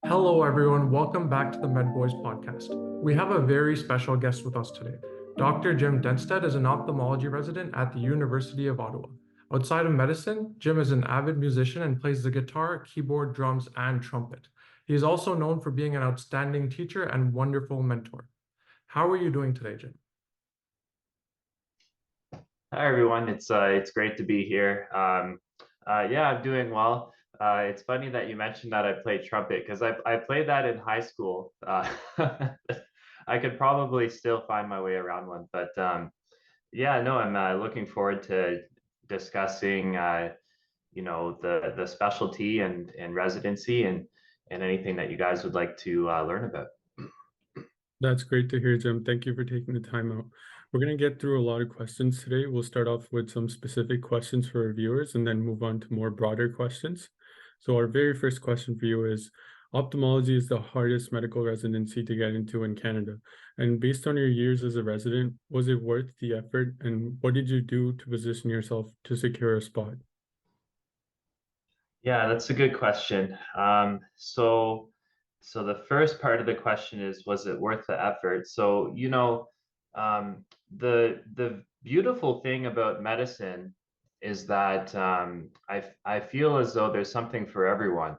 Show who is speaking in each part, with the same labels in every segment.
Speaker 1: Hello, everyone. Welcome back to the MedBoys podcast. We have a very special guest with us today. Dr. Jim Denstedt is an ophthalmology resident at the University of Ottawa. Outside of medicine, Jim is an avid musician and plays the guitar, keyboard, drums, and trumpet. He is also known for being an outstanding teacher and wonderful mentor. How are you doing today, Jim?
Speaker 2: Hi everyone, it's great to be here. Yeah, I'm doing well. It's funny that you mentioned that I play trumpet because I played that in high school. I could probably still find my way around one, but yeah, no, I'm looking forward to discussing the specialty and residency and anything that you guys would like to learn about.
Speaker 1: That's great to hear, Jim. Thank you for taking the time out. We're going to get through a lot of questions today. We'll start off with some specific questions for our viewers and then move on to more broader questions. So our very first question for you is, ophthalmology is the hardest medical residency to get into in Canada. And based on your years as a resident, was it worth the effort? And what did you do to position yourself to secure a spot?
Speaker 2: Yeah, that's a good question. So the first part of the question is, was it worth the effort? So, the beautiful thing about medicine is that I feel as though there's something for everyone,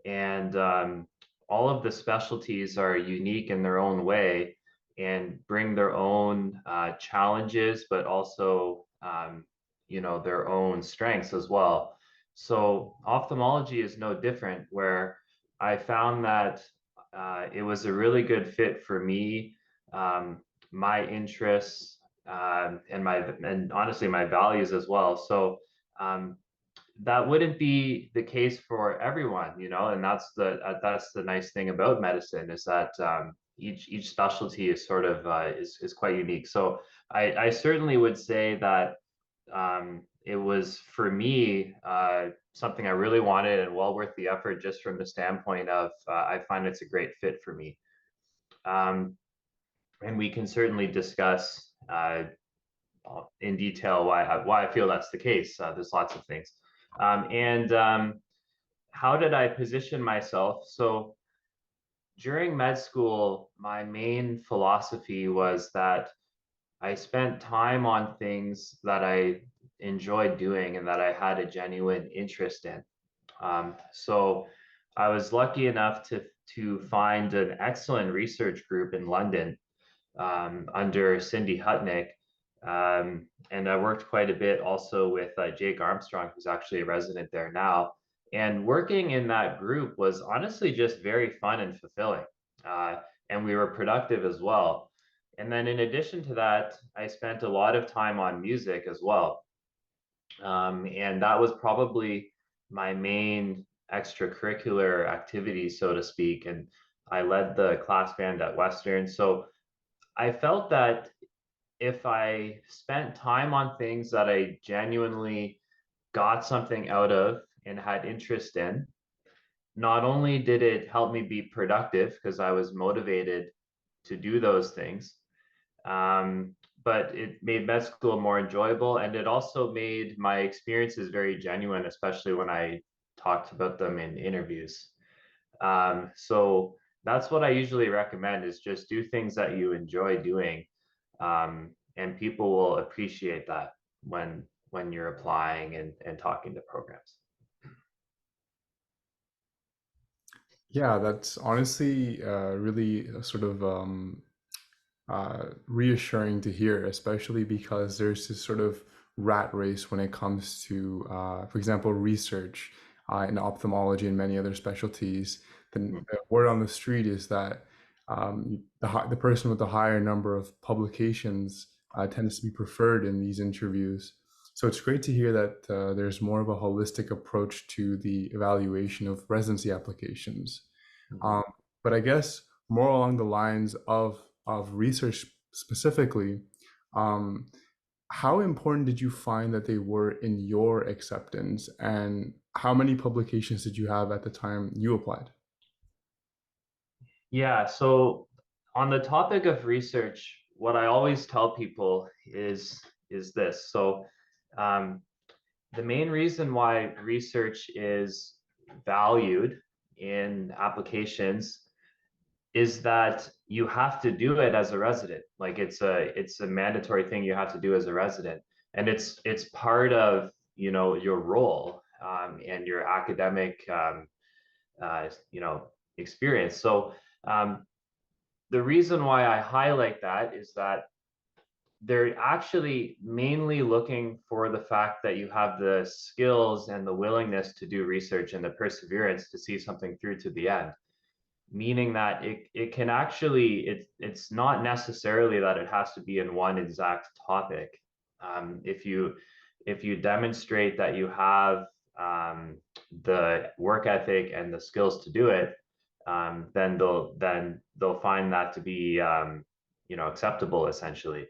Speaker 2: and all of the specialties are unique in their own way and bring their own challenges, but also their own strengths as well. So ophthalmology is no different, where I found that it was a really good fit for me, my interests, and honestly my values as well. So um, that wouldn't be the case for everyone, and that's the nice thing about medicine, is that each specialty is sort of is quite unique. So I certainly would say that it was, for me, something I really wanted and well worth the effort, just from the standpoint of I find it's a great fit for me. Um, and we can certainly discuss in detail why I feel that's the case. There's lots of things. And How did I position myself? So during med school, my main philosophy was that I spent time on things that I enjoyed doing and that I had a genuine interest in. So I was lucky enough to find an excellent research group in London, under Cindy Hutnick. And I worked quite a bit also with Jake Armstrong, who's actually a resident there now. And working in that group was honestly just very fun and fulfilling. And we were productive as well. And then in addition to that, I spent a lot of time on music as well. And that was probably my main extracurricular activity, so to speak. And I led the class band at Western. So I felt that if I spent time on things that I genuinely got something out of and had interest in, not only did it help me be productive because I was motivated to do those things, but it made med school more enjoyable, and it also made my experiences very genuine, especially when I talked about them in interviews. So that's what I usually recommend, is just do things that you enjoy doing, and people will appreciate that when you're applying and talking to programs.
Speaker 3: Yeah, that's honestly really sort of reassuring to hear, especially because there's this sort of rat race when it comes to, for example, research in ophthalmology and many other specialties. The word on the street is that the person with the higher number of publications tends to be preferred in these interviews. So it's great to hear that there's more of a holistic approach to the evaluation of residency applications.
Speaker 2: Mhm.
Speaker 3: Um, but I guess more along the lines of research specifically, um, how important did you find that they were in your acceptance, and how many publications did you have at the time you applied?
Speaker 2: Yeah, so on the topic of research, what I always tell people is this. So um, the main reason why research is valued in applications is that you have to do it as a resident. Like it's a mandatory thing you have to do as a resident, and it's part of, you know, your role and your academic you know, experience. So the reason why I highlight that is that they're actually mainly looking for the fact that you have the skills and the willingness to do research and the perseverance to see something through to the end, meaning that it can actually, it's not necessarily that it has to be in one exact topic. If you demonstrate that you have the work ethic and the skills to do it, then they'll find that to be you know, acceptable essentially.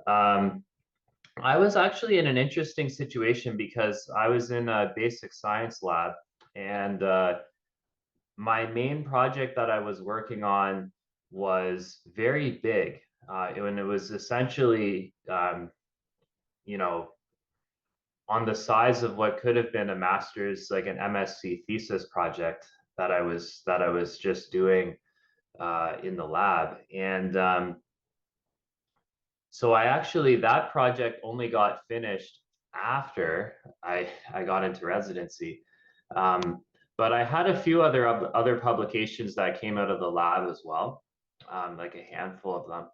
Speaker 2: I was actually in an interesting situation because I was in a basic science lab, and my main project that I was working on was very big. And it was essentially, you know, on the size of what could have been a master's, like an MSc thesis project that I was just doing in the lab. And so that project only got finished after I got into residency. But I had a few other publications that came out of the lab as well, like a handful of them.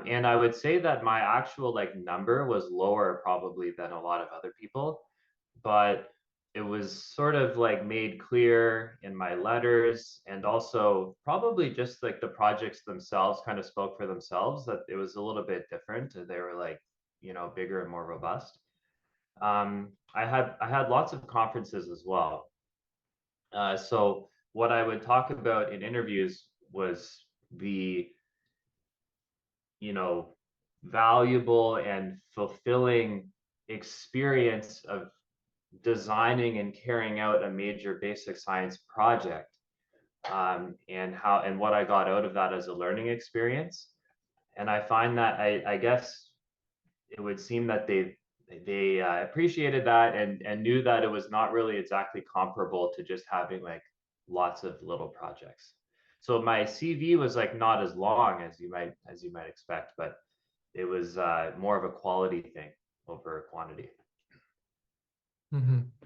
Speaker 2: And I would say that my actual like number was lower probably than a lot of other people, but it was sort of like made clear in my letters, and also probably just like the projects themselves kind of spoke for themselves, that it was a little bit different. They were like, you know, bigger and more robust. I had lots of conferences as well. So what I would talk about in interviews was the, you know, valuable and fulfilling experience of designing and carrying out a major basic science project, and what I got out of that as a learning experience. And I find that I guess it would seem that they appreciated that, and knew that it was not really exactly comparable to just having like lots of little projects. So my CV was like not as long as you might expect, but it was more of a quality thing over quantity.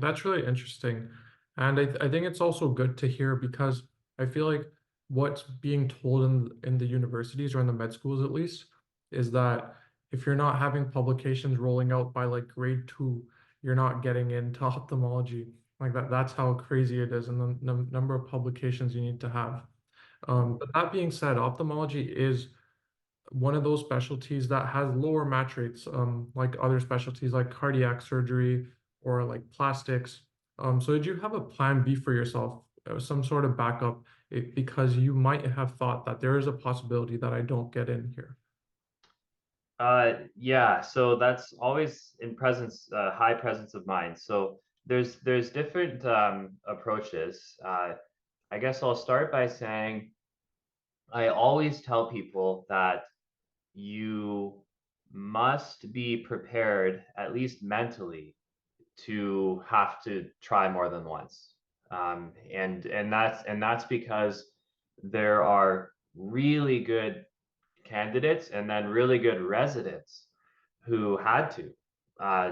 Speaker 4: That's really interesting. And I think it's also good to hear, because I feel like what's being told in the universities, or in the med schools at least, is that if you're not having publications rolling out by like grade 2, you're not getting into ophthalmology. Like that's how crazy it is, and the number of publications you need to have. But that being said, ophthalmology is one of those specialties that has lower match rates, like other specialties like cardiac surgery or like plastics. So did you have a plan B for yourself, some sort of backup, because you might have thought that there is a possibility that I don't get in here?
Speaker 2: Yeah, so that's always in presence, high presence of mind. So there's different approaches. I guess I'll start by saying I always tell people that you must be prepared, at least mentally, to have to try more than once. And that's because there are really good candidates and then really good residents who had to,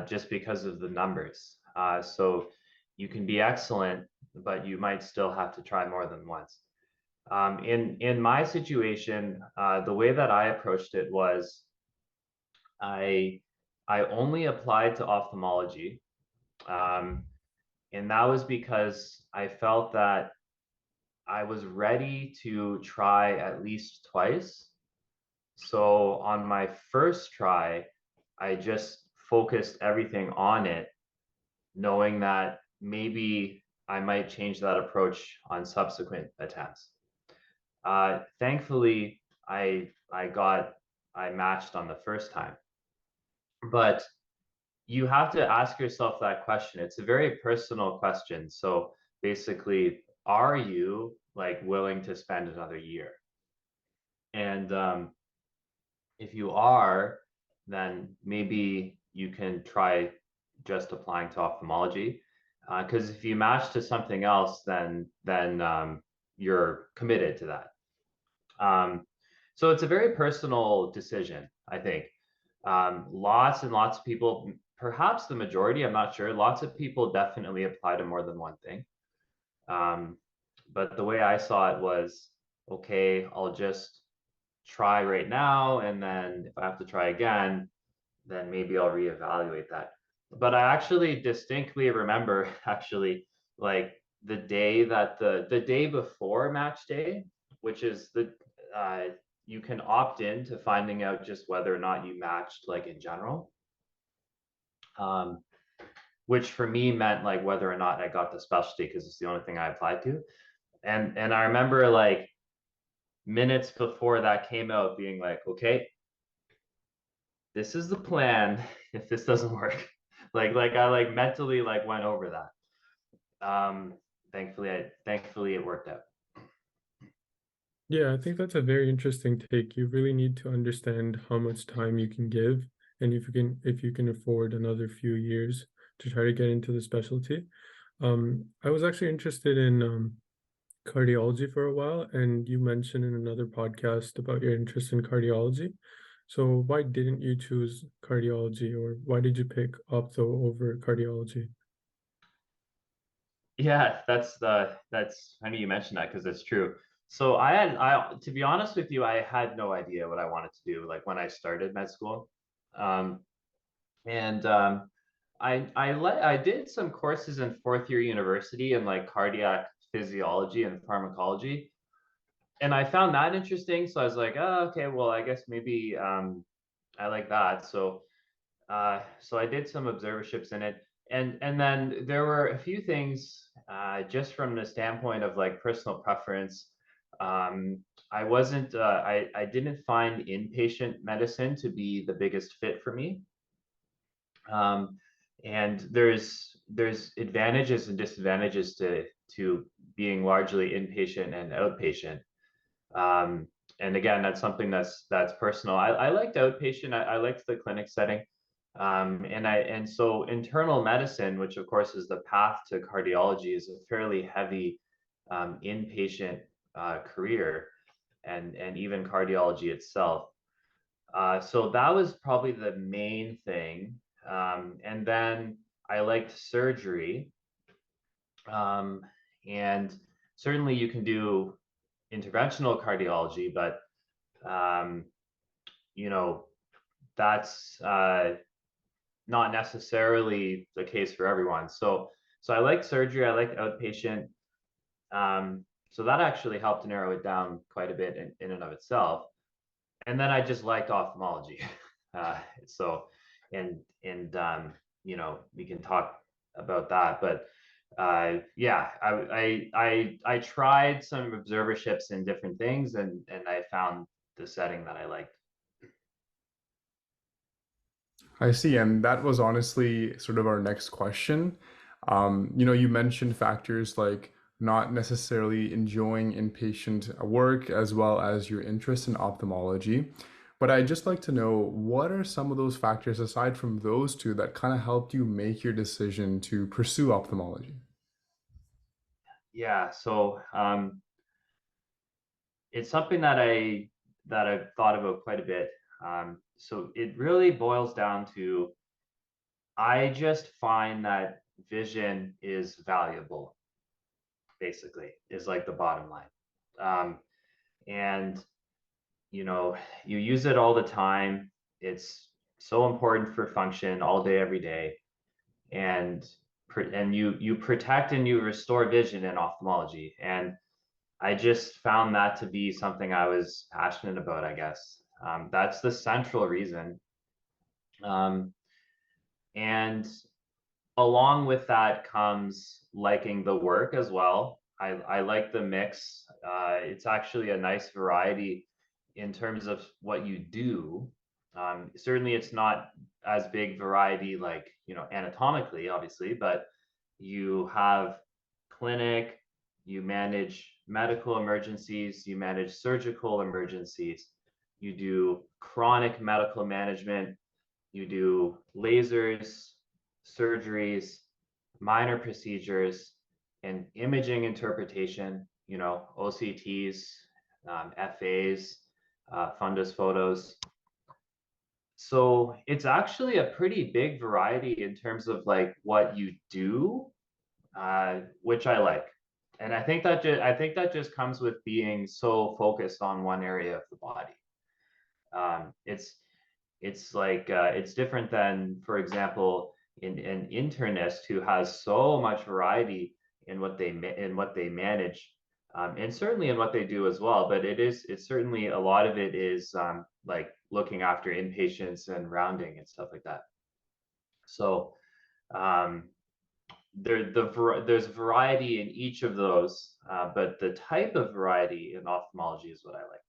Speaker 2: just because of the numbers. So you can be excellent, but you might still have to try more than once. In my situation, the way that I approached it was I only applied to ophthalmology, and that was because I felt that I was ready to try at least twice. So on my first try, I just focused everything on it, knowing that maybe I might change that approach on subsequent attempts. Thankfully, I matched on the first time, but you have to ask yourself that question. It's a very personal question. So basically, are you like willing to spend another year? And if you are, then maybe you can try just applying to ophthalmology. Because if you match to something else, then you're committed to that. So it's a very personal decision, I think. Lots and lots of people, perhaps the majority, I'm not sure, lots of people definitely apply to more than one thing. But the way I saw it was, okay, I'll just try right now, and then if I have to try again, then maybe I'll reevaluate that. But I actually distinctly remember actually like the day that the day before match day, which is the you can opt in to finding out just whether or not you matched, like in general. Which for me meant like whether or not I got the specialty, because it's the only thing I applied to. And I remember like minutes before that came out being like, okay, this is the plan if this doesn't work. like I like mentally like went over that. Thankfully it worked out.
Speaker 1: Yeah, I think that's a very interesting take. You really need to understand how much time you can give, and if you can afford another few years to try to get into the specialty. I was actually interested in cardiology for a while, and you mentioned in another podcast about your interest in cardiology. So why didn't you choose cardiology, or why did you pick ophtho over cardiology?
Speaker 2: Yeah, that's funny you mentioned that, because it's true. So I to be honest with you, I had no idea what I wanted to do like when I started med school. Um, and I did some courses in fourth year university in like cardiac physiology and pharmacology, and I found that interesting. So I was like, oh, okay, well, I guess maybe I like that. So I did some observerships in it, and then there were a few things just from the standpoint of like personal preference. Um, I didn't find inpatient medicine to be the biggest fit for me. Um, and there's advantages and disadvantages to being largely inpatient and outpatient. Um, and again, that's something that's personal. I liked outpatient. I liked the clinic setting. And so internal medicine, which of course is the path to cardiology, is a fairly heavy inpatient career, and even cardiology itself. So that was probably the main thing. And then I liked surgery. Um, and certainly you can do interventional cardiology, but um, you know, that's not necessarily the case for everyone. So I like surgery, I like outpatient. So that actually helped narrow it down quite a bit in and of itself. And then I just liked ophthalmology. So and we can talk about that, but yeah, I tried some observerships in different things, and I found the setting that I liked.
Speaker 3: I see, and that was honestly sort of our next question. You mentioned factors like not necessarily enjoying inpatient work as well as your interest in ophthalmology. But I'd just like to know, what are some of those factors aside from those two that kind of helped you make your decision to pursue ophthalmology?
Speaker 2: Yeah, so it's something that I've thought about quite a bit. So it really boils down to, I just find that vision is valuable, basically, is like the bottom line. And you use it all the time. It's so important for function all day, every day. And you protect and you restore vision in ophthalmology. And I just found that to be something I was passionate about, I guess. That's the central reason. Um, and along with that comes liking the work as well. I like the mix. It's actually a nice variety in terms of what you do. Certainly, it's not as big variety like, anatomically, obviously, but you have clinic, you manage medical emergencies, you manage surgical emergencies, you do chronic medical management, you do lasers, surgeries, minor procedures, and imaging interpretation, OCTs, FAs, fundus photos. So it's actually a pretty big variety in terms of like what you do, which I like. And I think that just comes with being so focused on one area of the body. It's like it's different than, for example, an internist who has so much variety in what they manage, and certainly in what they do as well. But it's certainly a lot of it is like looking after inpatients and rounding and stuff like that. So um, there's variety in each of those, but the type of variety in ophthalmology is what I like.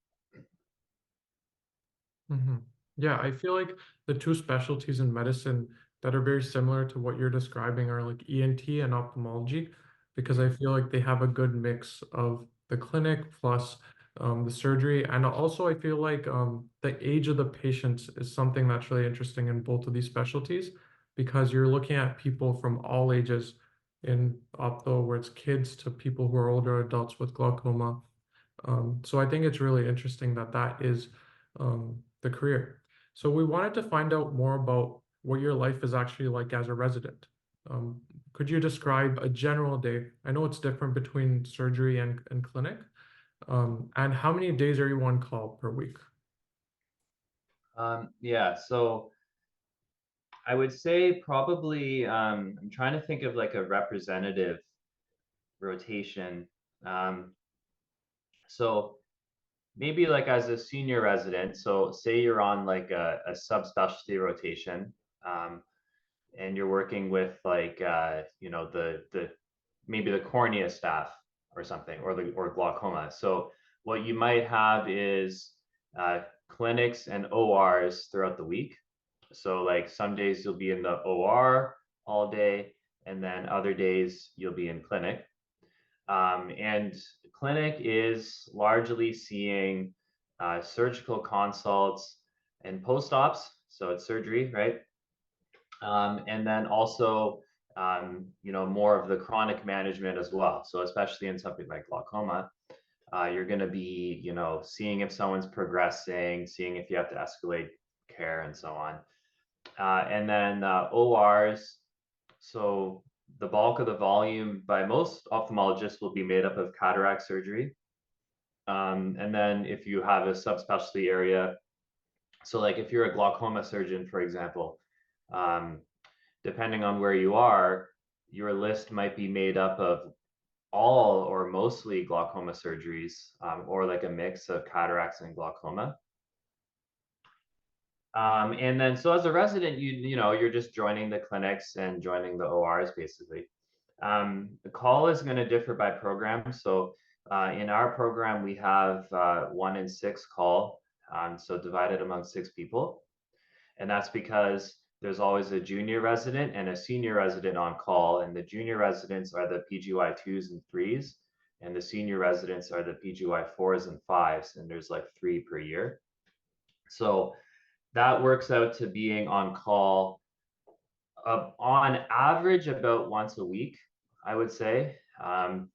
Speaker 4: Yeah, I feel like the two specialties in medicine that are very similar to what you're describing are like ENT and ophthalmology, because I feel like they have a good mix of the clinic plus the surgery. And also, I feel like the age of the patients is something that's really interesting in both of these specialties, because you're looking at people from all ages in ophtho, where it's kids to people who are older adults with glaucoma. So I think it's really interesting that that is the career. So we wanted to find out more about what your life is actually like as a resident. Could you describe a general day? I know it's different between surgery and clinic. And how many days are you on call per week?
Speaker 2: Yeah, so I would say probably I'm trying to think of like a representative rotation. So maybe like as a senior resident, so say you're on like a subspecialty rotation, and you're working with like the maybe the cornea staff or something, or glaucoma. So what you might have is clinics and ORs throughout the week. So like some days you'll be in the OR all day, and then other days you'll be in clinic. And clinic is largely seeing surgical consults and post-ops, so it's surgery, right? And then also, more of the chronic management as well. So especially in something like glaucoma, you're going to be, seeing if someone's progressing, seeing if you have to escalate care and so on. And then ORs, so the bulk of the volume by most ophthalmologists will be made up of cataract surgery. And then if you have a subspecialty area, so like if you're a glaucoma surgeon, for example, depending on where you are, your list might be made up of all or mostly glaucoma surgeries, or like a mix of cataracts and glaucoma. And then so as a resident, you're just joining the clinics and joining the ORs basically. The call is going to differ by program. So in our program, we have 1 in 6 call, so divided among 6 people. And that's because there's always a junior resident and a senior resident on call. And the junior residents are the PGY 2s and 3s. And the senior residents are the PGY 4s and 5s. And there's like 3 per year. So that works out to being on call on average about once a week, I would say. And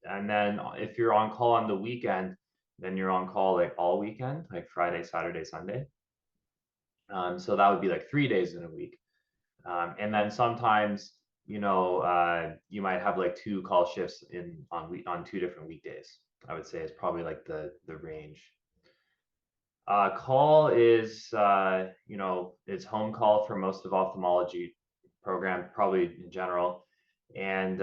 Speaker 2: then if you're on call on the weekend, then you're on call like all weekend, like Friday, Saturday, Sunday. So that would be like 3 days in a week. And then sometimes, you might have like 2 call shifts on 2 different weekdays. I would say is probably like the range. Call is, it's home call for most of ophthalmology program, probably in general. And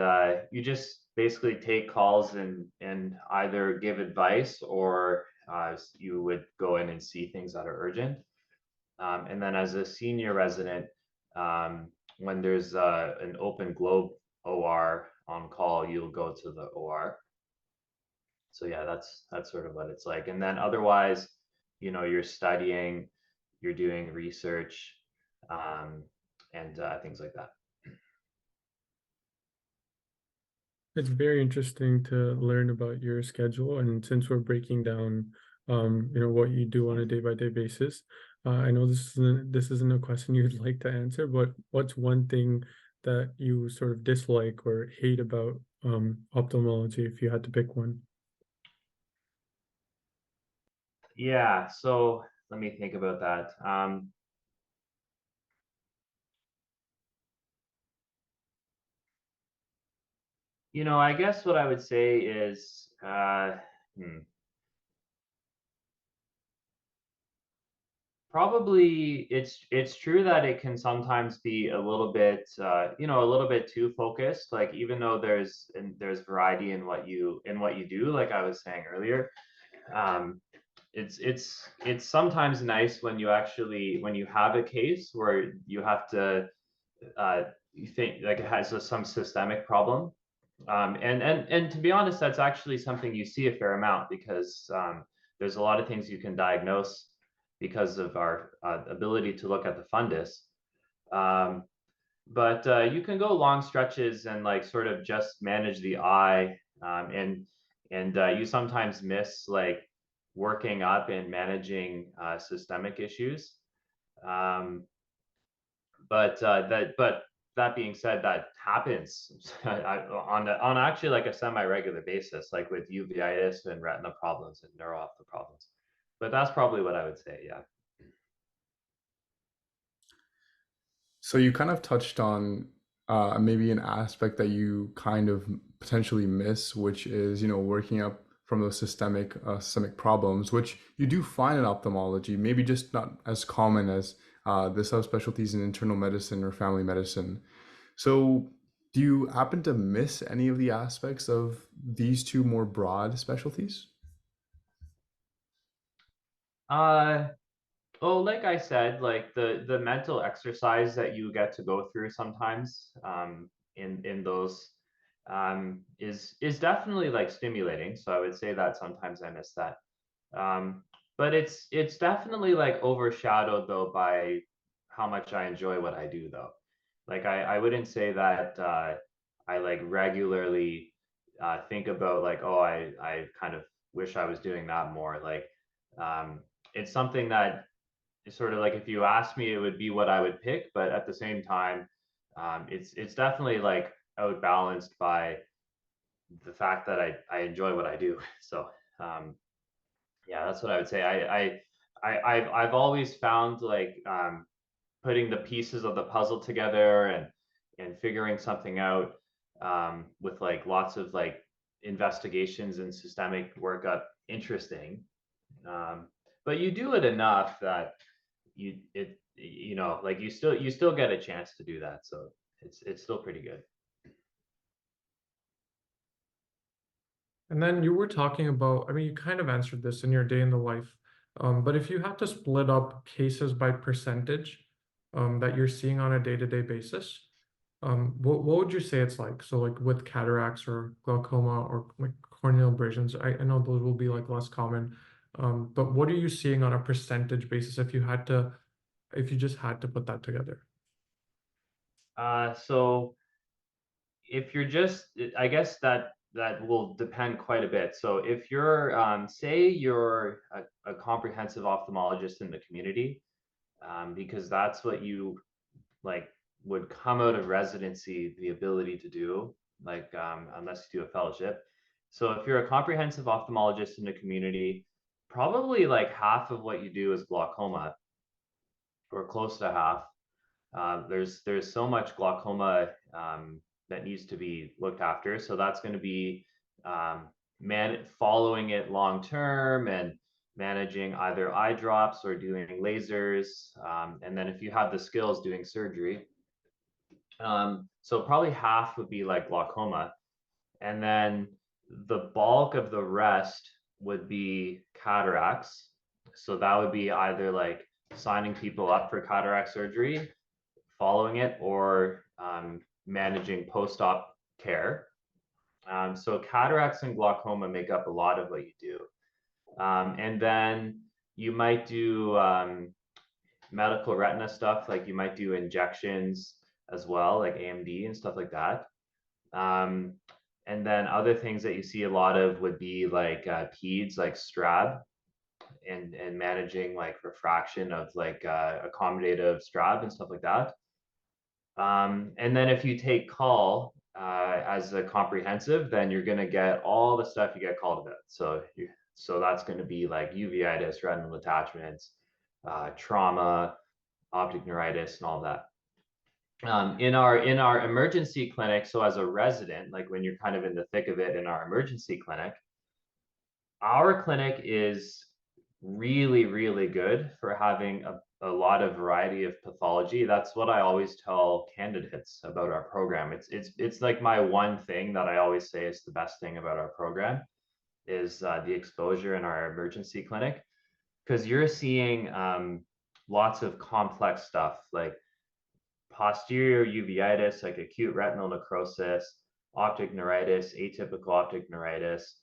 Speaker 2: you just basically take calls and either give advice, or you would go in and see things that are urgent. And then as a senior resident, when there's an open globe OR on call, you'll go to the OR. So yeah, that's sort of what it's like. And then otherwise, you're studying, you're doing research, and things like that.
Speaker 1: It's very interesting to learn about your schedule, and since we're breaking down, what you do on a day-by-day basis, I know this isn't a question you'd like to answer, but what's one thing that you sort of dislike or hate about ophthalmology if you had to pick one?
Speaker 2: Yeah, so let me think about that. I guess what I would say is, probably it's true that it can sometimes be a little bit, a little bit too focused. Like even though there's variety in what you do, like I was saying earlier, um, it's sometimes nice when you have a case where you have to you think like it has some systemic problem. And to be honest, that's actually something you see a fair amount because there's a lot of things you can diagnose because of our ability to look at the fundus. Um, but you can go long stretches and like sort of just manage the eye, and you sometimes miss like working up and managing systemic issues. Um, but that being said, that happens on actually like a semi-regular basis, like with uveitis and retina problems and neuroophthalmic problems. But that's probably what I would say. Yeah.
Speaker 3: So you kind of touched on maybe an aspect that you kind of potentially miss, which is, working up from those systemic problems, which you do find in ophthalmology, maybe just not as common as the subspecialties in internal medicine or family medicine. So do you happen to miss any of the aspects of these two more broad specialties?
Speaker 2: Uh, Oh, like I said, like the mental exercise that you get to go through sometimes in those is definitely like stimulating. So I would say that sometimes I miss that. Um, but it's definitely like overshadowed though by how much I enjoy what I do though. Like I wouldn't say that I like regularly think about like, oh, I kind of wish I was doing that more. Like it's something that it's sort of like if you asked me, it would be what I would pick, but at the same time, it's definitely like outbalanced by the fact that I enjoy what I do. So yeah, that's what I would say. I've always found like putting the pieces of the puzzle together and figuring something out with like lots of like investigations and systemic workup interesting. Um, but you do it enough that like you still get a chance to do that, so it's still pretty good.
Speaker 4: And then you were talking about, I mean, you kind of answered this in your day in the life, but if you had to split up cases by percentage that you're seeing on a day-to-day basis, what would you say it's like? So like with cataracts or glaucoma or like corneal abrasions, I know those will be like less common, but what are you seeing on a percentage basis if you just had to put that together?
Speaker 2: So if you're just, I guess that will depend quite a bit. So if you're say you're a comprehensive ophthalmologist in the community, because that's what you like would come out of residency the ability to do, like unless you do a fellowship. So if you're a comprehensive ophthalmologist in the community, probably like half of what you do is glaucoma, or close to half. There's so much glaucoma that needs to be looked after, so that's going to be um, following it long term and managing either eye drops or doing lasers, and then if you have the skills, doing surgery. So probably half would be like glaucoma, and then the bulk of the rest would be cataracts. So that would be either like signing people up for cataract surgery, following it, or managing post-op care. So cataracts and glaucoma make up a lot of what you do. And then you might do medical retina stuff, like you might do injections as well, like AMD and stuff like that. Um, and then other things that you see a lot of would be like peds, like strab, and managing like refraction of like accommodative strab and stuff like that. And then if you take call as a comprehensive, then you're going to get all the stuff you get called about. So that's going to be like uveitis, retinal detachments, trauma, optic neuritis, and all that. In our emergency clinic, so as a resident, like when you're kind of in the thick of it in our emergency clinic, our clinic is really, really good for having a lot of variety of pathology. That's what I always tell candidates about our program. It's like my one thing that I always say is the best thing about our program is the exposure in our emergency clinic, because you're seeing lots of complex stuff like posterior uveitis, like acute retinal necrosis, optic neuritis, atypical optic neuritis,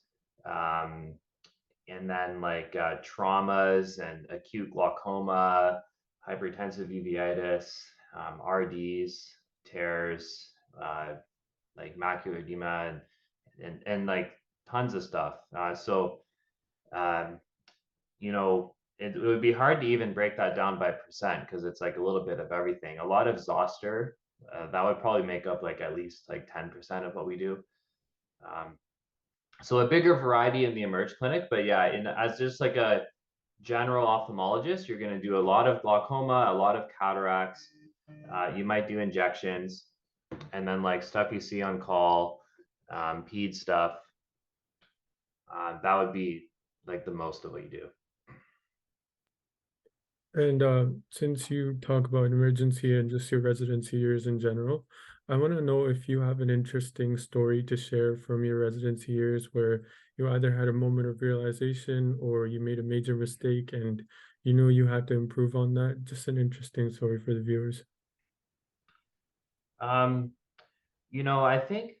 Speaker 2: and then like traumas and acute glaucoma, hypertensive uveitis, RDs, tears, like macular edema, and like tons of stuff. Um, you know, it would be hard to even break that down by percent because it's like a little bit of everything. A lot of zoster, that would probably make up like at least like 10% of what we do. So a bigger variety in the emerge clinic, but yeah, as just like a general ophthalmologist, you're going to do a lot of glaucoma, a lot of cataracts. You might do injections, and then like stuff you see on call, ped stuff. That would be like the most of what you do.
Speaker 1: And since you talk about emergency and just your residency years in general, I want to know if you have an interesting story to share from your residency years where you either had a moment of realization or you made a major mistake and you knew you had to improve on that. Just an interesting story for the viewers.
Speaker 2: I think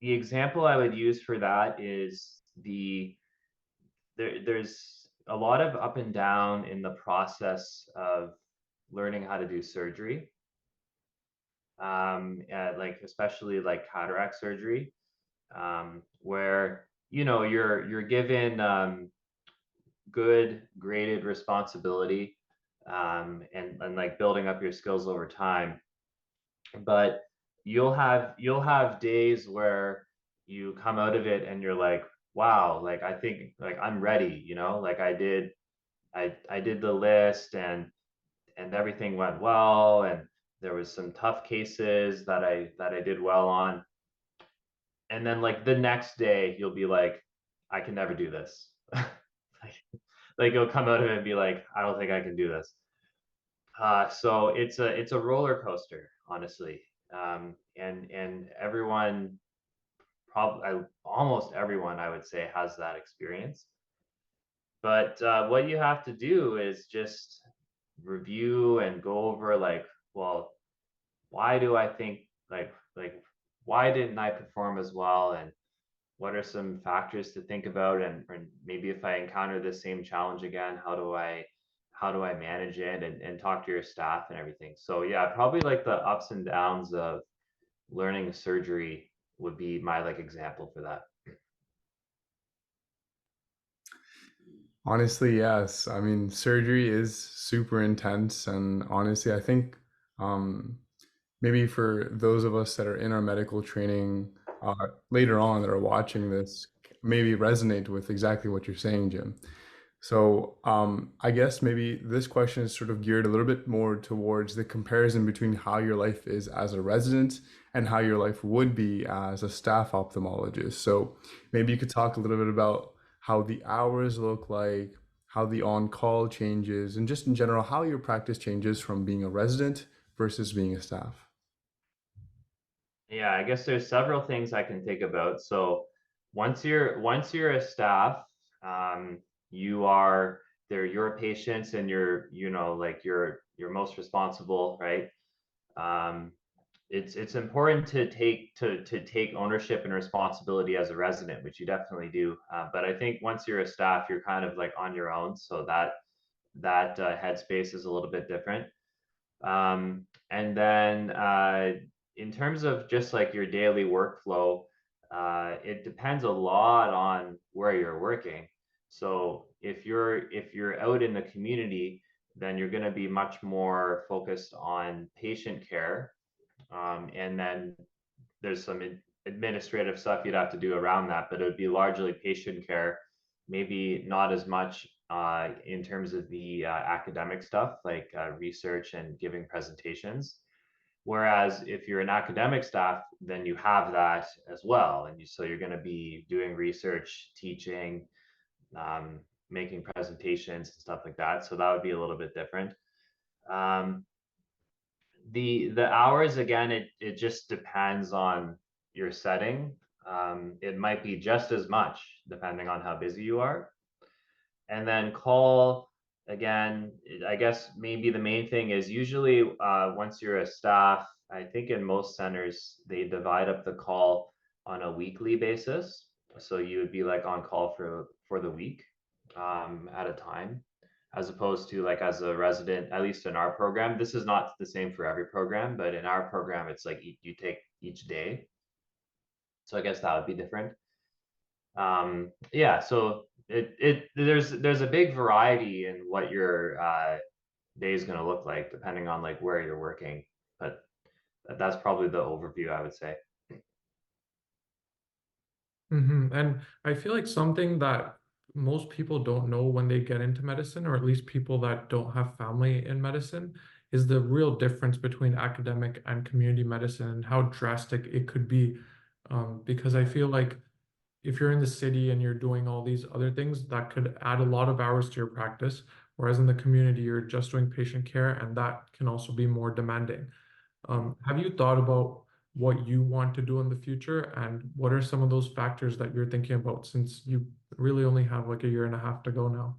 Speaker 2: the example I would use for that is there's a lot of up and down in the process of learning how to do surgery, like especially like cataract surgery, where you're given good graded responsibility, and like building up your skills over time. But you'll have days where you come out of it and you're like, wow, like I think like I'm ready, like I did the list, and everything went well, and there was some tough cases that I did well on. And then like the next day you'll be like, I can never do this. like you'll come out of it and be like, I don't think I can do this. So it's a roller coaster, honestly. And everyone, probably almost everyone, I would say, has that experience. But what you have to do is just review and go over like, well, why do I think like why didn't I perform as well, and what are some factors to think about, and maybe if I encounter the same challenge again, how do I manage it, and talk to your staff and everything. So yeah, probably like the ups and downs of learning surgery would be my like example for that.
Speaker 3: Honestly, yes. I mean, surgery is super intense, and honestly, I think um, maybe for those of us that are in our medical training later on that are watching this, maybe resonate with exactly what you're saying, Jim. So I guess maybe this question is sort of geared a little bit more towards the comparison between how your life is as a resident and how your life would be as a staff ophthalmologist. So maybe you could talk a little bit about how the hours look like, how the on-call changes, and just in general, how your practice changes from being a resident versus being a staff.
Speaker 2: Yeah, I guess there's several things I can think about. So once you're a staff, you are they're your patients, and like you're most responsible, right? Um, it's important to take ownership and responsibility as a resident, which you definitely do. But I think once you're a staff, you're kind of like on your own, so that headspace is a little bit different. And then in terms of just like your daily workflow, it depends a lot on where you're working. So if you're out in the community, then you're going to be much more focused on patient care, And then there's some administrative stuff you'd have to do around that, but it would be largely patient care, maybe not as much in terms of the academic stuff like research and giving presentations. Whereas if you're an academic staff, then you have that as well. And so you're going to be doing research, teaching, making presentations and stuff like that. So that would be a little bit different. The hours, again, it just depends on your setting. It might be just as much depending on how busy you are. And then call, again, I guess maybe the main thing is usually once you're a staff, I think in most centers, they divide up the call on a weekly basis. So you would be like on call for the week at a time, as opposed to like as a resident, at least in our program. This is not the same for every program, but in our program, it's like you take each day. So I guess that would be different. Yeah, so there's a big variety in what your day is going to look like depending on like where you're working, but that's probably the overview, I would say.
Speaker 4: And I feel like something that most people don't know when they get into medicine, or at least people that don't have family in medicine, is the real difference between academic and community medicine and how drastic it could be. Because I feel like if you're in the city and you're doing all these other things, that could add a lot of hours to your practice. Whereas in the community, you're just doing patient care, and that can also be more demanding. Have you thought about what you want to do in the future, and what are some of those factors that you're thinking about, since you really only have like a year and a half to go now?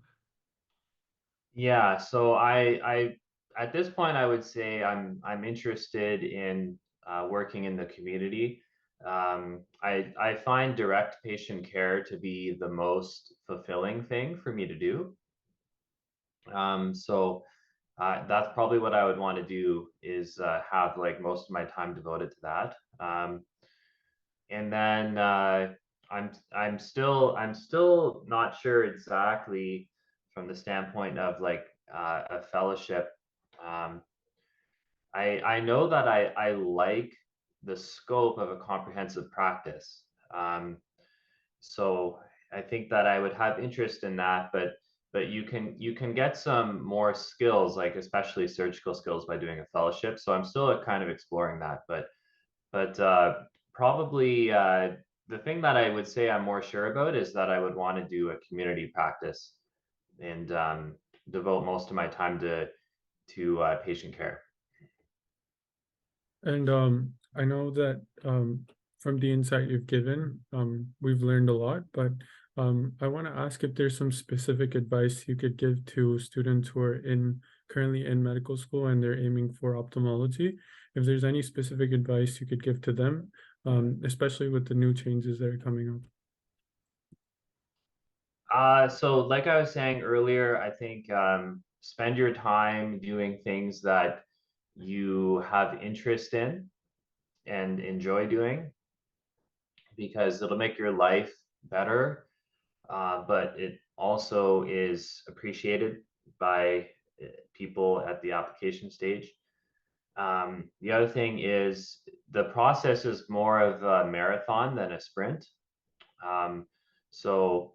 Speaker 2: Yeah, so I at this point I would say I'm interested in working in the community. I find direct patient care to be the most fulfilling thing for me to do. So that's probably what I would want to do, is have like most of my time devoted to that. And then I'm still not sure exactly from the standpoint of like a fellowship. Um, I know that I like the scope of a comprehensive practice. So I think that I would have interest in that, but you can get some more skills, like especially surgical skills, by doing a fellowship. So I'm still kind of exploring that, but probably the thing that I would say I'm more sure about is that I would want to do a community practice and devote most of my time to patient care.
Speaker 1: And I know that from the insight you've given, we've learned a lot, but I want to ask if there's some specific advice you could give to students who are currently in medical school and they're aiming for ophthalmology. If there's any specific advice you could give to them, especially with the new changes that are coming up.
Speaker 2: So like I was saying earlier, I think spend your time doing things that you have interest in and enjoy doing, because it'll make your life better, but it also is appreciated by people at the application stage. The other thing is the process is more of a marathon than a sprint. So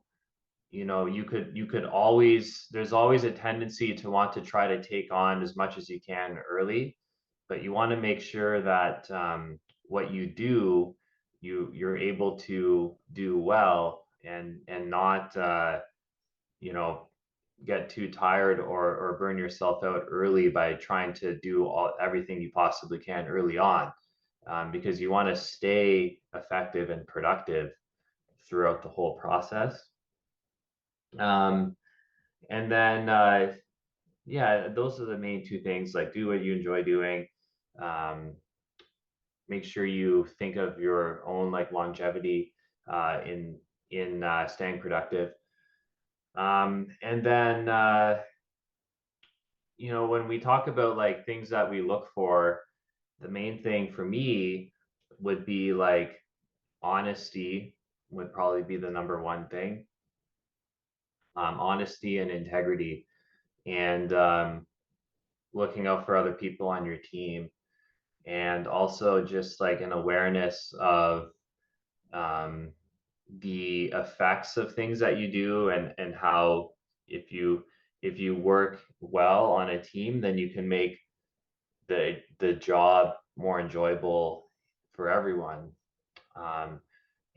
Speaker 2: you could always, there's always a tendency to want to try to take on as much as you can early, but you want to make sure that what you do, you're able to do well, and not you know get too tired or burn yourself out early by trying to do everything you possibly can early on, because you want to stay effective and productive throughout the whole process. Um, and then yeah, those are the main two things. Like, do what you enjoy doing. Um, Make sure you think of your own like longevity in staying productive. And then when we talk about like things that we look for, the main thing for me would be like honesty would probably be the number one thing. Honesty and integrity, and looking out for other people on your team, and also just like an awareness of the effects of things that you do, and how if you work well on a team, then you can make the job more enjoyable for everyone. Um,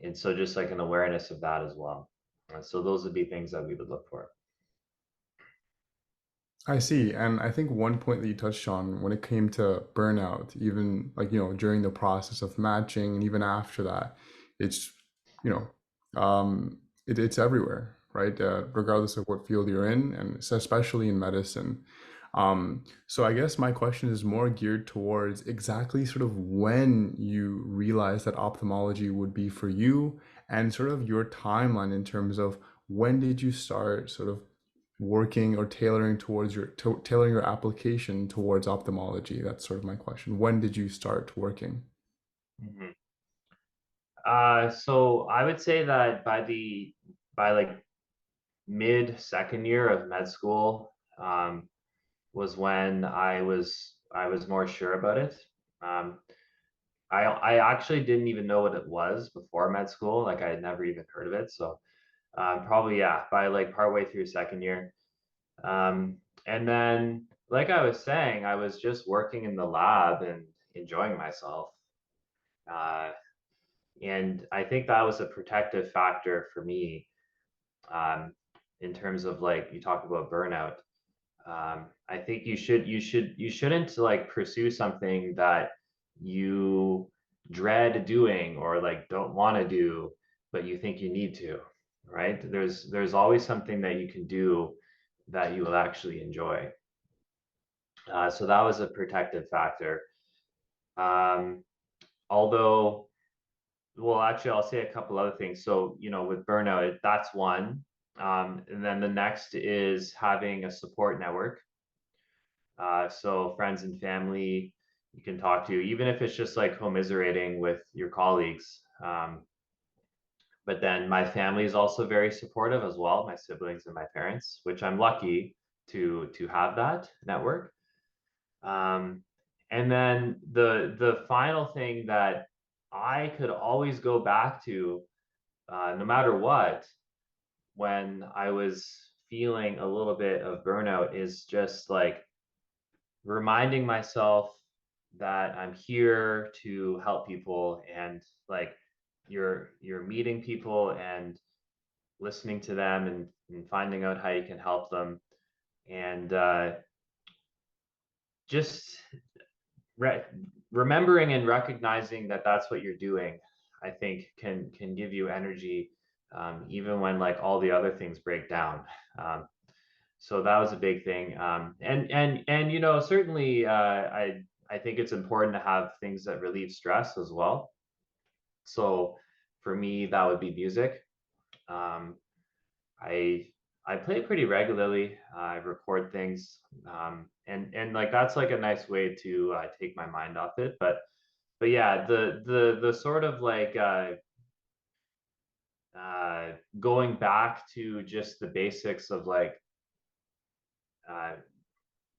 Speaker 2: and so just like an awareness of that as well. So those would be things that we would look for.
Speaker 3: I see. And I think one point that you touched on when it came to burnout, even like, during the process of matching and even after that, it's, you it's everywhere, right? Regardless of what field you're in, and especially in medicine. So I guess my question is more geared towards exactly sort of when you realized that ophthalmology would be for you, and sort of your timeline in terms of when did you start sort of working or tailoring towards tailoring your application towards ophthalmology. That's sort of my question. When did you start working?
Speaker 2: Mhm. So I would say that by like mid second year of med school, was when I was more sure about it. Um, I actually didn't even know what it was before med school. Like I had never even heard of it. So probably, yeah, by like partway through second year. Um, and then, like I was saying, I was just working in the lab and enjoying myself. Uh, and I think that was a protective factor for me, um, in terms of like you talk about burnout. I think you shouldn't like pursue something that you dread doing or like don't want to do, but you think you need to, right? There's always something that you can do that you will actually enjoy. So that was a protective factor. Um, although, well, actually, I'll say a couple other things. So, with burnout, that's one. And then the next is having a support network. So friends and family you can talk to, even if it's just like commiserating with your colleagues. But then my family is also very supportive as well, my siblings and my parents, which I'm lucky to have that network. Um, and then the final thing that I could always go back to, no matter what, when I was feeling a little bit of burnout, is just like reminding myself that I'm here to help people, and like you're meeting people and listening to them, and finding out how you can help them, and just re- remembering and recognizing that that's what you're doing, I think can give you energy, even when like all the other things break down. So that was a big thing. And certainly, I think it's important to have things that relieve stress as well. So for me, that would be music. Um, I I play pretty regularly. I record things, and like that's like a nice way to take my mind off it. But yeah, the sort of like going back to just the basics of like uh,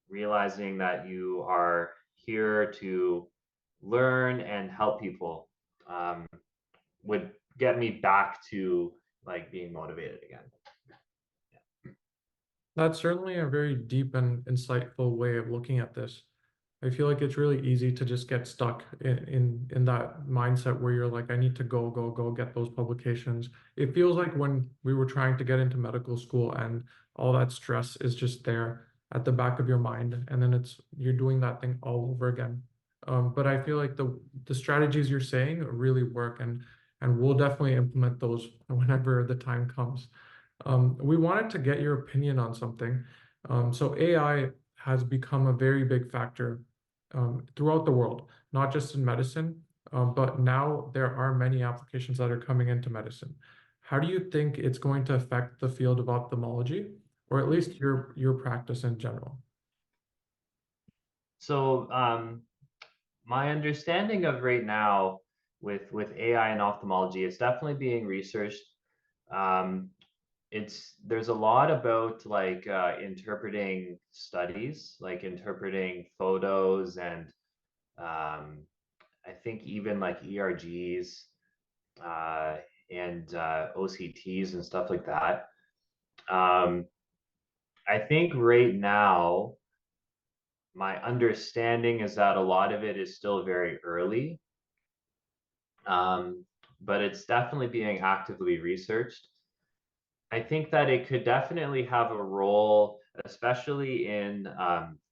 Speaker 2: realizing that you are here to learn and help people, um, would get me back to like being motivated again.
Speaker 4: That's certainly a very deep and insightful way of looking at this. I feel like it's really easy to just get stuck in that mindset where you're like, I need to go get those publications. It feels like when we were trying to get into medical school and all that stress is just there at the back of your mind, and then you're doing that thing all over again. But I feel like the strategies you're saying really work, and we'll definitely implement those whenever the time comes. We wanted to get your opinion on something. So AI has become a very big factor throughout the world, not just in medicine, but now there are many applications that are coming into medicine. How do you think it's going to affect the field of ophthalmology, or at least your practice in general?
Speaker 2: So my understanding of right now with AI and ophthalmology, it's definitely being researched. Um, there's a lot about like interpreting studies, like interpreting photos and I think even like ERGs and OCTs and stuff like that. I think right now, my understanding is that a lot of it is still very early, but it's definitely being actively researched. I think that it could definitely have a role, especially in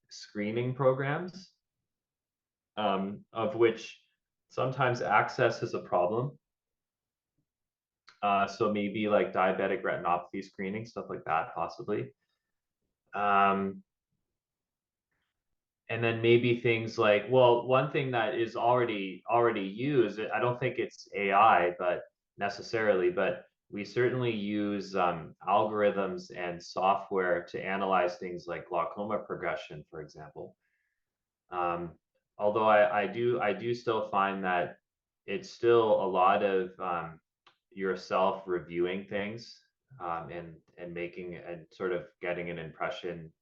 Speaker 2: screening programs, of which sometimes access is a problem. So maybe like diabetic retinopathy screening, stuff like that, possibly. And then maybe things like, well, one thing that is already used, I don't think it's AI, but necessarily, but we certainly use algorithms and software to analyze things like glaucoma progression, for example. Although I do still find that it's still a lot of yourself reviewing things and making and sort of getting an impression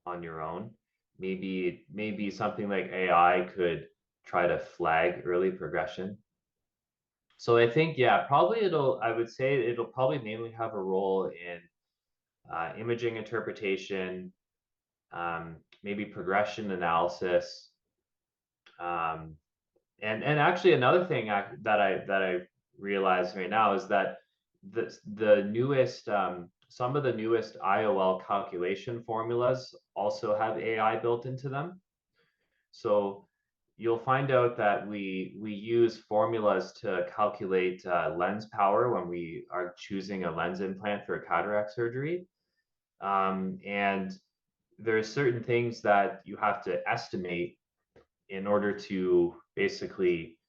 Speaker 2: on your own. Maybe something like AI could try to flag early progression. So I think, yeah, probably I would say it'll probably mainly have a role in imaging interpretation, maybe progression analysis. And actually another thing that I realize right now is that the newest some of the newest IOL calculation formulas also have AI built into them. So you'll find out that we use formulas to calculate lens power when we are choosing a lens implant for a cataract surgery. And there's certain things that you have to estimate in order to basically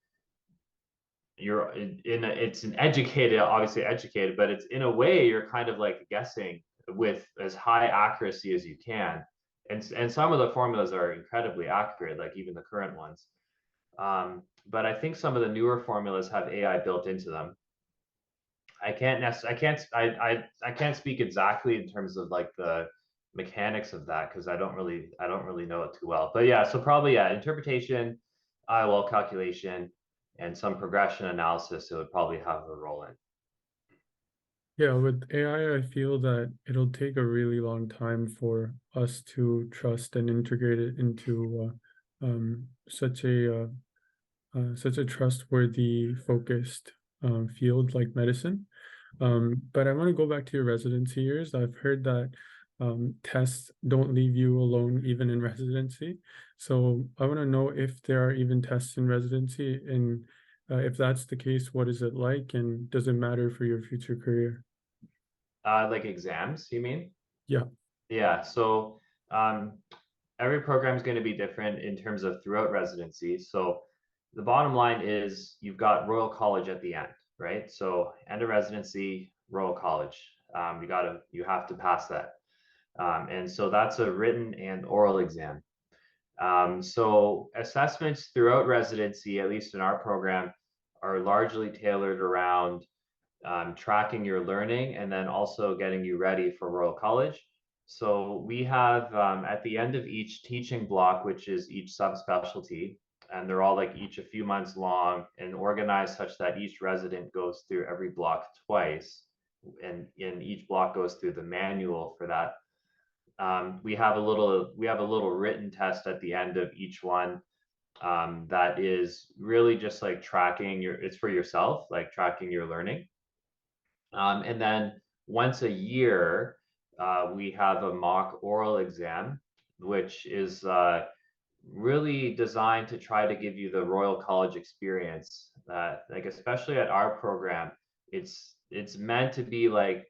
Speaker 2: it's an educated, obviously educated, but it's in a way you're kind of like guessing with as high accuracy as you can. And some of the formulas are incredibly accurate, like even the current ones. But I think some of the newer formulas have AI built into them. I can't speak exactly in terms of like the mechanics of that because I don't really know it too well. But yeah, so probably yeah, interpretation, IOL calculation, and some progression analysis, it would probably have a role in.
Speaker 1: Yeah, with AI, I feel that it'll take a really long time for us to trust and integrate it into such a trustworthy, focused field like medicine. But I want to go back to your residency years. I've heard that tests don't leave you alone even in residency. So I want to know if there are even tests in residency, and if that's the case, what is it like, and does it matter for your future career?
Speaker 2: Like exams, you mean?
Speaker 1: Yeah.
Speaker 2: Yeah. So every program is going to be different in terms of throughout residency. So the bottom line is you've got Royal College at the end, right? So end of residency, Royal College. You have to pass that. And so that's a written and oral exam. So assessments throughout residency, at least in our program, are largely tailored around tracking your learning and then also getting you ready for Royal College. So we have at the end of each teaching block, which is each subspecialty, and they're all like each a few months long and organized such that each resident goes through every block twice, and each block goes through the manual for that. We have a little written test at the end of each one that is really just like it's for yourself, like tracking your learning. And then once a year, we have a mock oral exam, which is really designed to try to give you the Royal College experience. Like especially at our program, it's meant to be like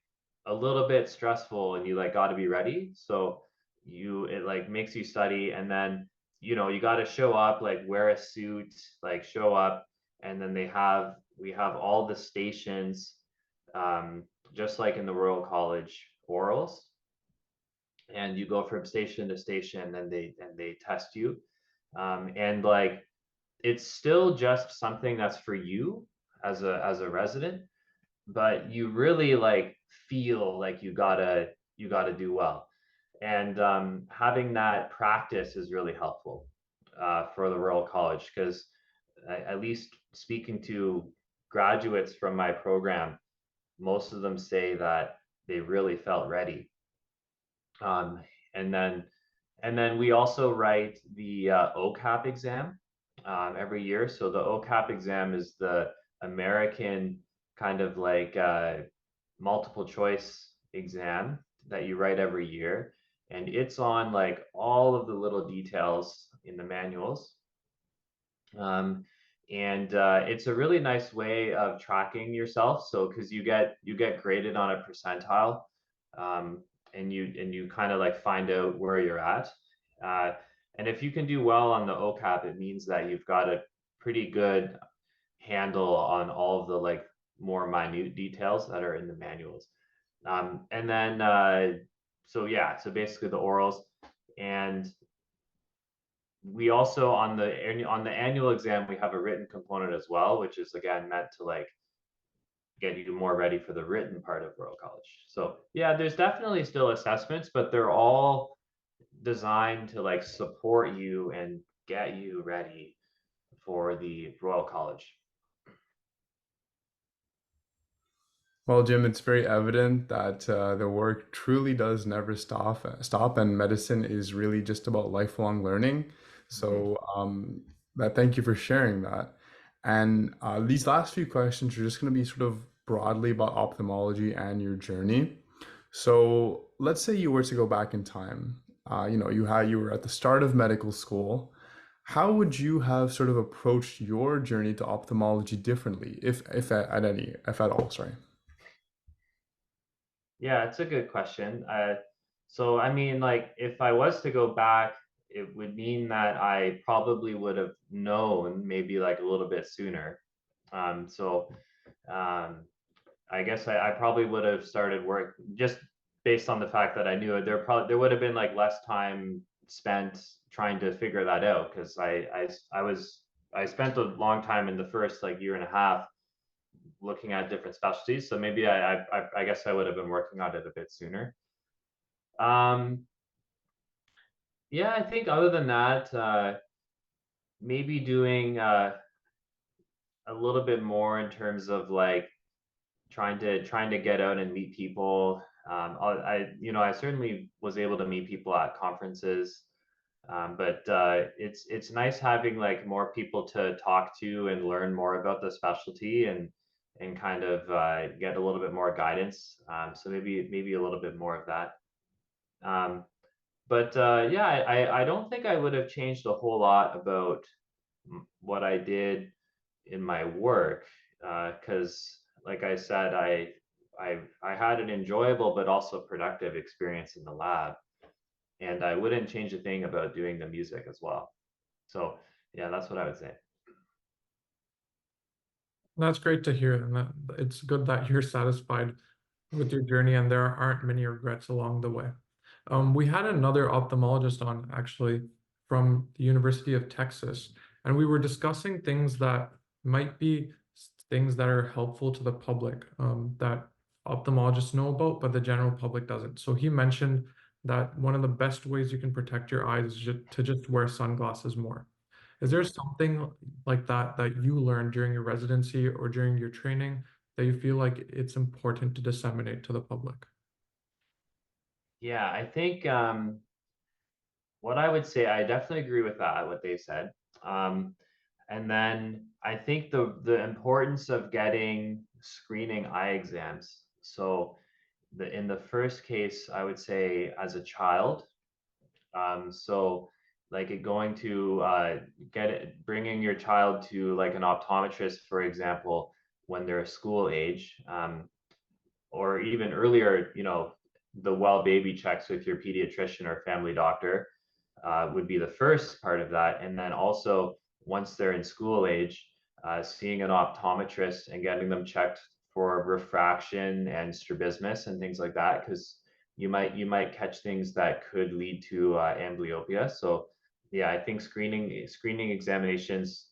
Speaker 2: a little bit stressful, and you like got to be ready. So it like makes you study, and then you got to show up, like wear a suit, like show up, and then we have all the stations just like in the Royal College orals, and you go from station to station, and they test you, and like it's still just something that's for you as a resident, but you really like feel like you gotta do well, and having that practice is really helpful. for the Royal College, because at least speaking to graduates from my program, most of them say that they really felt ready. Um, and then we also write the OCAP exam every year. So the OCAP exam is the American kind of like multiple choice exam that you write every year. And it's on like all of the little details in the manuals. And it's a really nice way of tracking yourself. So because you get graded on a percentile, um, and you kind of like find out where you're at. Uh, and if you can do well on the OCAP, it means that you've got a pretty good handle on all of the like more minute details that are in the manuals. And then so yeah, so basically the orals. And we also on the annual exam, we have a written component as well, which is again meant to like get you more ready for the written part of Royal College. So yeah, there's definitely still assessments, but they're all designed to like support you and get you ready for the Royal College.
Speaker 3: Well, Jim, it's very evident that the work truly does never stop, and medicine is really just about lifelong learning.
Speaker 2: Mhm.
Speaker 3: So, thank you for sharing that. And these last few questions are just going to be sort of broadly about ophthalmology and your journey. So, let's say you were to go back in time. You were at the start of medical school. How would you have sort of approached your journey to ophthalmology differently, if at all, sorry?
Speaker 2: Yeah, it's a good question. So I mean, like if I was to go back, it would mean that I probably would have known maybe like a little bit sooner. So um, I guess I probably would have started work just based on the fact that I knew it. There would have been like less time spent trying to figure that out, because I spent a long time in the first like year and a half looking at different specialties. So maybe I guess I would have been working on it a bit sooner. Um, yeah, I think other than that, maybe doing a little bit more in terms of like trying to get out and meet people. I certainly was able to meet people at conferences, but it's nice having like more people to talk to and learn more about the specialty, and kind of get a little bit more guidance. So maybe a little bit more of that. Um, but yeah, I don't think I would have changed a whole lot about what I did in my work, because like I said, I had an enjoyable but also productive experience in the lab, and I wouldn't change a thing about doing the music as well. So yeah, that's what I would say.
Speaker 4: That's great to hear, and that it's good that you're satisfied with your journey and there aren't many regrets along the way. We had another ophthalmologist on actually from the University of Texas, and we were discussing things that might be things that are helpful to the public, that ophthalmologists know about, but the general public doesn't. So he mentioned that one of the best ways you can protect your eyes is to just wear sunglasses more. Is there something like that that you learned during your residency or during your training that you feel like it's important to disseminate to the public?
Speaker 2: Yeah, I think what I would say, I definitely agree with that, what they said. Um, and then I think the importance of getting screening eye exams. So in the first case, I would say as a child. So like going to bringing your child to like an optometrist, for example, when they're school age, or even earlier, the well baby checks with your pediatrician or family doctor would be the first part of that. And then also once they're in school age, seeing an optometrist and getting them checked for refraction and strabismus and things like that, because you might catch things that could lead to amblyopia. So yeah, I think screening examinations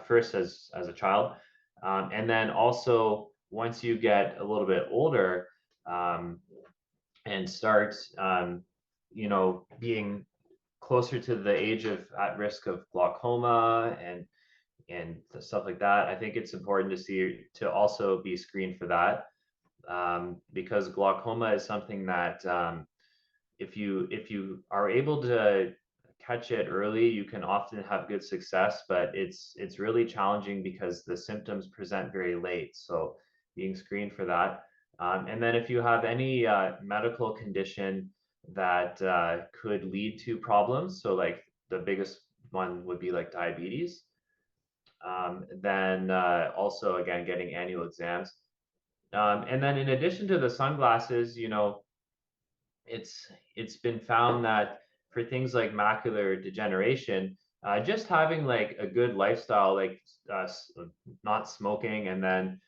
Speaker 2: first as a child, and then also once you get a little bit older, and start being closer to the age of at risk of glaucoma and stuff like that, I think it's important to also be screened for that, because glaucoma is something that if you are able to catch it early, you can often have good success, but it's really challenging because the symptoms present very late. So being screened for that. And then if you have any medical condition that could lead to problems, so like the biggest one would be like diabetes, then also again getting annual exams. And then in addition to the sunglasses, you know, it's been found that for things like macular degeneration, just having like a good lifestyle, like not smoking, and then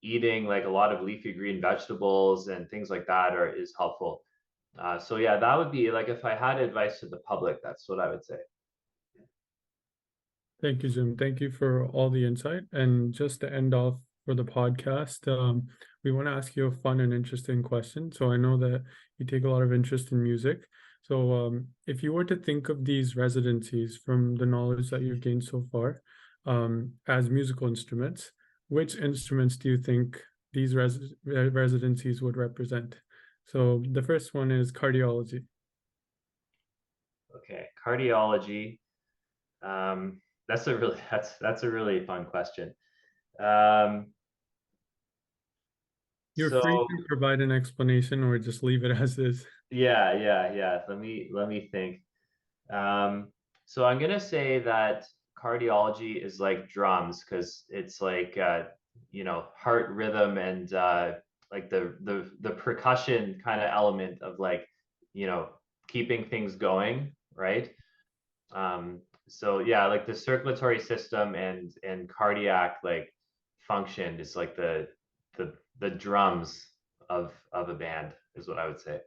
Speaker 2: eating like a lot of leafy green vegetables and things like that is helpful. So yeah, that would be like if I had advice to the public, that's what I would say.
Speaker 1: Thank you, Jim. Thank you for all the insight. And just to end off for the podcast, we want to ask you a fun and interesting question. So I know that you take a lot of interest in music. So if you were to think of these residencies from the knowledge that you've gained so far as musical instruments, which instruments do you think these residencies would represent? So the first one is cardiology.
Speaker 2: Okay, cardiology. That's a really that's a really fun question.
Speaker 1: You're
Speaker 2: So
Speaker 1: free to provide an explanation or just leave it as is.
Speaker 2: yeah. Let me think. So I'm gonna say that cardiology is like drums because it's like you know, heart rhythm and like the percussion kind of element of like, you know, keeping things going, right? So yeah, like the circulatory system and cardiac like function is like the drums of a band is what I would say.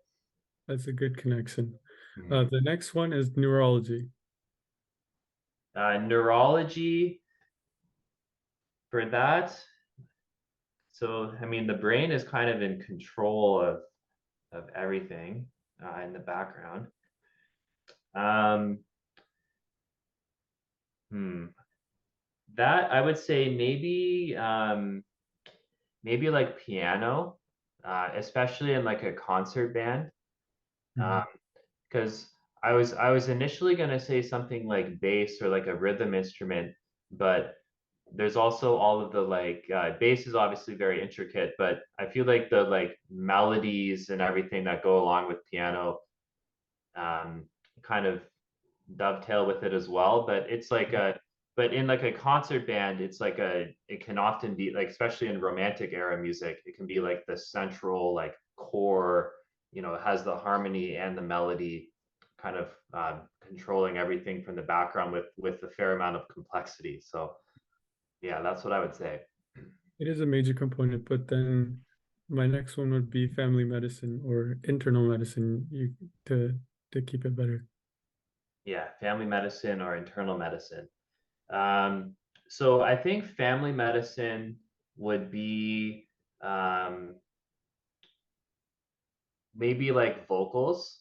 Speaker 1: That's a good connection.
Speaker 2: Mhm.
Speaker 1: The next one is neurology.
Speaker 2: Neurology for that. So I mean, the brain is kind of in control of everything in the background. Um, hmm. That I would say maybe like piano, especially in like a concert band.
Speaker 1: Mhm.
Speaker 2: Because I was initially gonna say something like bass or like a rhythm instrument, but there's also all of the like bass is obviously very intricate, but I feel like the like melodies and everything that go along with piano um, kind of dovetail with it as well. But it's like but in like a concert band, it's like it can often be like, especially in romantic era music, it can be like the central like core, you know, it has the harmony and the melody kind of controlling everything from the background with a fair amount of complexity. So yeah, that's what I would say.
Speaker 1: It is a major component, but then my next one would be family medicine or internal medicine to keep it better.
Speaker 2: Yeah, family medicine or internal medicine. Um, so I think family medicine would be um, maybe like vocals,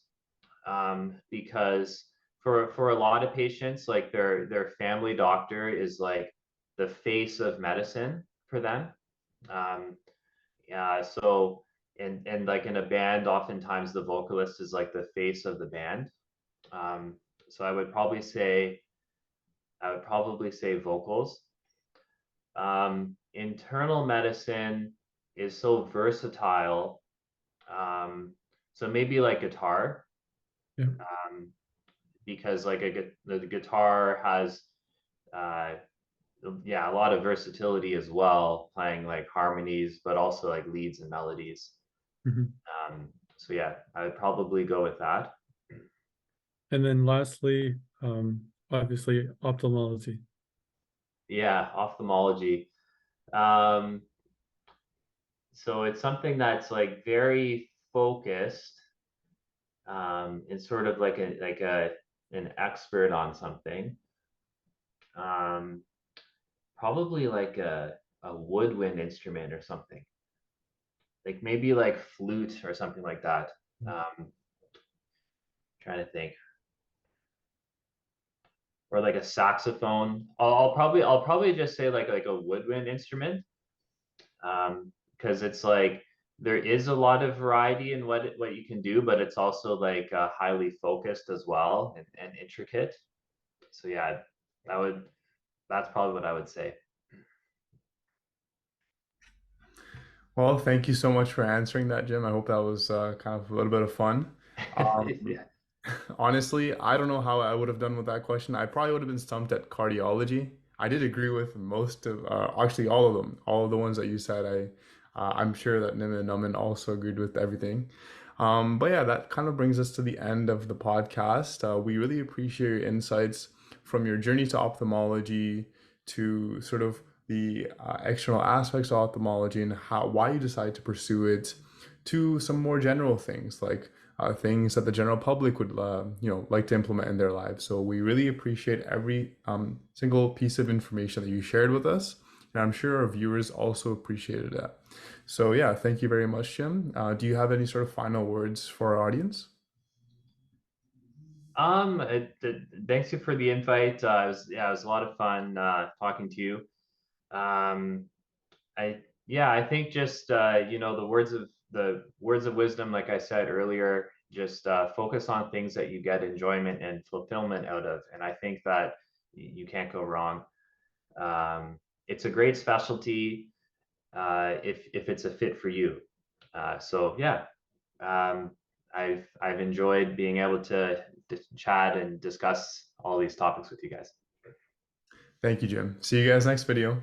Speaker 2: because for a lot of patients, like their family doctor is like the face of medicine for them. Um, yeah, so and like in a band, oftentimes the vocalist is like the face of the band. Um, so I would probably say vocals. Internal medicine is so versatile. Um, so maybe like guitar,
Speaker 1: Yeah.
Speaker 2: because like the guitar has uh, yeah, a lot of versatility as well, playing like harmonies, but also like leads and melodies.
Speaker 1: Mhm.
Speaker 2: So yeah, I would probably go with that.
Speaker 1: And then lastly, obviously ophthalmology.
Speaker 2: Yeah, ophthalmology. Um, so it's something that's like very focused, and sort of like a an expert on something. Um, Probably like a woodwind instrument or something, like maybe like flute or something like that. Trying to think. or like a saxophone. I'll probably just say like a woodwind instrument, because it's like there is a lot of variety in what you can do, but it's also like highly focused as well and intricate. So yeah, that's probably what I would say.
Speaker 3: Well, thank you so much for answering that, Jim. I hope that was kind of a little bit of fun.
Speaker 2: Yeah.
Speaker 3: Honestly, I don't know how I would have done with that question. I probably would have been stumped at cardiology. I did agree with most of, actually all of them, all of the ones that you said. I'm sure that Nim and Numan also agreed with everything. But yeah, that kind of brings us to the end of the podcast. We really appreciate your insights from your journey to ophthalmology to sort of the external aspects of ophthalmology and why you decided to pursue it, to some more general things like things that the general public would like to implement in their lives. So we really appreciate every single piece of information that you shared with us, and I'm sure our viewers also appreciated that. So yeah, thank you very much, Jim. Do you have any sort of final words for our audience?
Speaker 2: Thanks you for the invite. It was a lot of fun talking to you. Um, I think just the words of wisdom, like I said earlier, just focus on things that you get enjoyment and fulfillment out of, and I think that you can't go wrong. It's a great specialty if it's a fit for you. So yeah, um, I've enjoyed being able to chat and discuss all these topics with you guys.
Speaker 3: Thank you, Jim. See you guys next video.